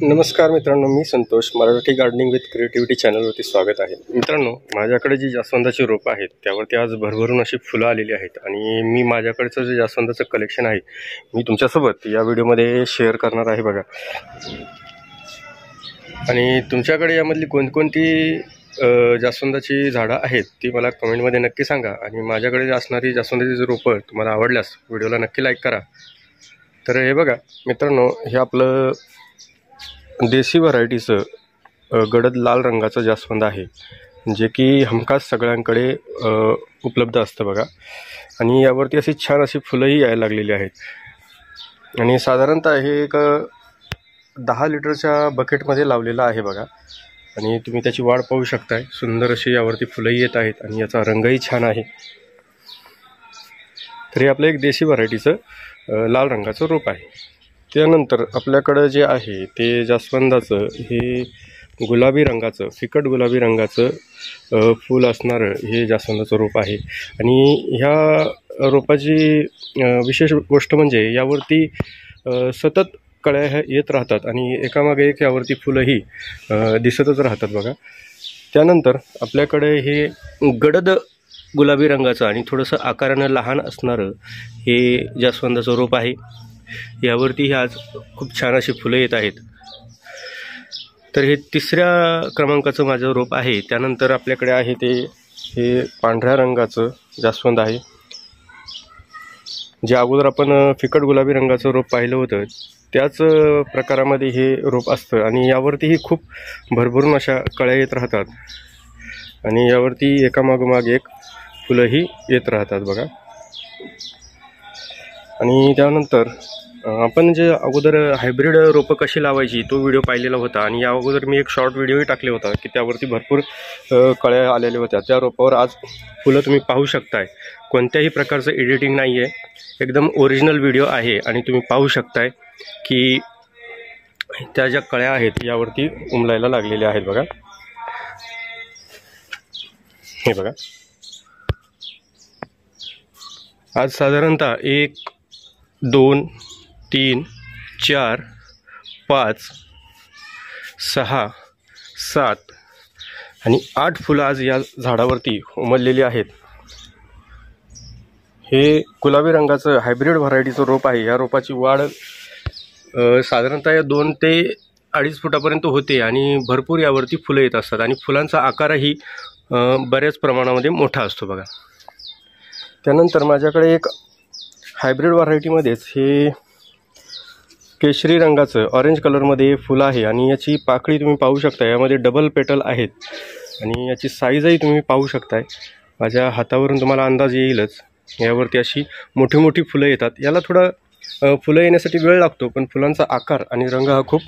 नमस्कार मित्रांनो, मी Santosh Marathi gardening with creativity चॅनलवरती स्वागत आहे. मित्रांनो, माझ्याकडे जी जास्वंदाची रोपं आहेत त्यावरती आज भरभरून अशी फुलं आलेली आहेत आणि मी माझ्याकडचं जे जास्वंदाचं कलेक्शन आहे मी तुमच्यासोबत या व्हिडिओमध्ये शेअर करणार आहे बघा. आणि तुमच्याकडे यामधली कोणकोणती जास्वंदाची झाडं आहेत ती मला कमेंटमध्ये नक्की सांगा. आणि माझ्याकडे असणारी जास्वंदाची रोपं तुम्हाला आवडल्यास व्हिडिओला नक्की लाईक करा. तर हे बघा मित्रांनो, हे आपलं देसी व्हरायटीचं गडद लाल रंगाचं जास्वंद आहे, जे की हमखास सगळ्यांकडे उपलब्ध असतं बघा. आणि यावरती अशी छान अशी फुलंही यायला लागलेली आहेत. आणि साधारणतः हे एक 10 लिटरच्या बकेटमध्ये लावलेलं आहे बघा. आणि तुम्ही त्याची वाढ पाहू शकताय. सुंदर अशी यावरती फुलंही येत आहेत आणि याचा रंगही छान आहे. तर हे आपलं एक देसी व्हरायटीचं लाल रंगाचं रोप आहे. त्यानंतर आपल्याकडं जे आहे ते जास्वंदाचं हे गुलाबी रंगाचं, फिकट गुलाबी रंगाचं फूल असणारं हे जास्वंदाचं रोप आहे. आणि ह्या रोपाची विशेष गोष्ट म्हणजे यावरती सतत कळ्या ह्या येत राहतात आणि एकामागे एक यावरती फुलंही दिसतच राहतात बघा. त्यानंतर आपल्याकडे हे गडद गुलाबी रंगाचं आणि थोडंसं आकारानं लहान असणारं हे जास्वंदाचं रोप आहे. यावरती आज खूप छान अशी फुलं येत आहेत. तर हे 3ऱ्या क्रमांकाचं माझं रोप आहे. त्यानंतर आपल्याकडे आहे ते हे पांढऱ्या रंगाचं जास्वंद आहे, जे अगोदर आपण फिकट गुलाबी रंगाचं रोप पाहिलं होतं त्याच प्रकारामध्ये हे रोप असतं. आणि यावरतीही खूप भरभरून अशा कळ्या येत राहतात आणि यावरती एकामागोमाग एक फुलंही येत राहतात बघा. आणि त्यानंतर आपण जे अगोदर हायब्रिड रोपं कशी लावायची तो व्हिडिओ पाहिलेला होता. आणि या अगोदर मी एक शॉर्ट व्हिडिओही टाकले होता की त्यावरती भरपूर कळ्या आलेल्या होत्या. त्या रोपावर आज फुलं तुम्ही पाहू शकताय. कोणत्याही प्रकारचं एडिटिंग नाही आहे, एकदम ओरिजिनल व्हिडिओ आहे. आणि तुम्ही पाहू शकताय की त्या ज्या कळ्या आहेत यावरती उमलायला लागलेल्या आहेत बघा. हे बघा, आज साधारणतः 1 2 3 4 5 6 7 आणि 8 फुलं आज या झाडावरती उमललेली आहेत. हे गुलाबी रंगाचं हायब्रिड व्हरायटीचं रोप आहे. या रोपाची वाढ साधारणतः 2 ते 2.5 फुटापर्यंत होते आणि भरपूर यावरती फुलं येत असतात. आणि फुलांचा आकारही बऱ्याच प्रमाणामध्ये मोठा असतो बघा. त्यानंतर माझ्याकडे एक हायब्रिड व्हरायटीमध्येच हे केशरी रंगाचं ऑरेंज कलरमध्ये फुलं आहे. आणि याची पाकळी तुम्ही पाहू शकता. यामध्ये डबल पेटल आहेत आणि याची साईजही तुम्ही पाहू शकताय. माझ्या हातावरून तुम्हाला अंदाज येईलच. यावरती अशी मोठी मोठी फुलं येतात. याला थोडं फुलं येण्यासाठी वेळ लागतो, पण फुलांचा आकार आणि रंग हा खूप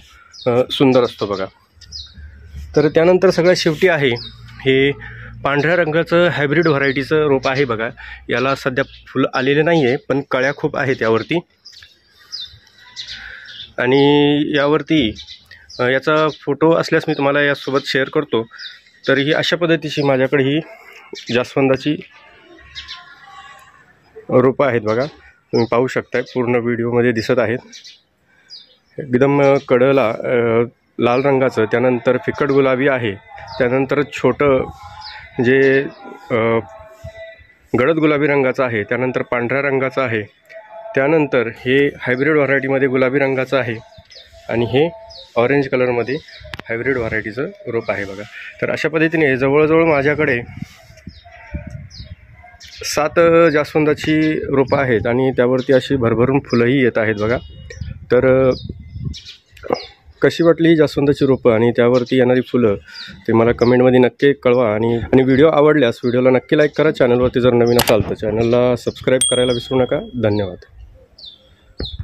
सुंदर असतो बघा. तर त्यानंतर सगळ्यात शेवटी आहे हे पांढऱ्या रंगाचं हायब्रिड व्हरायटीचं रोप आहे बघा. याला सध्या फुलं आलेले नाही आहे, पण कळ्या खूप आहेत यावरती. आणि यावरती याचा फोटो असल्यास मी तुम्हाला यासोबत शेअर करतो. तर ही अशा पद्धतीची माझ्याकडे ही जास्वंदाची रोपं आहेत बघा. तुम्ही पाहू शकताय, पूर्ण व्हिडिओमध्ये दिसत आहेत. एकदम कडला लाल रंगाचं, त्यानंतर फिकट गुलाबी आहे, त्यानंतर छोटं जे गडद गुलाबी रंगाचं आहे, त्यानंतर पांढऱ्या रंगाचं आहे, त्यानंतर हे हायब्रिड व्हरायटीमध्ये गुलाबी रंगाचं आहे आणि हे ऑरेंज कलरमध्ये हायब्रिड व्हरायटीचं रोप आहे बघा. तर अशा पद्धतीने जवळजवळ माझ्याकडे 7 जास्वंदाची रोपं आहेत आणि त्यावरती अशी भरभरून फुलंही येत आहेत बघा. तर कशी वाटली ही जास्वंदाची रोपं आणि त्यावरती येणारी फुलं ते मला कमेंटमध्ये नक्की कळवा. आणि व्हिडिओ आवडल्यास व्हिडिओला नक्की लाईक करा. चॅनलवरती जर नवीन असाल तर चॅनलला सबस्क्राईब करायला विसरू नका. धन्यवाद.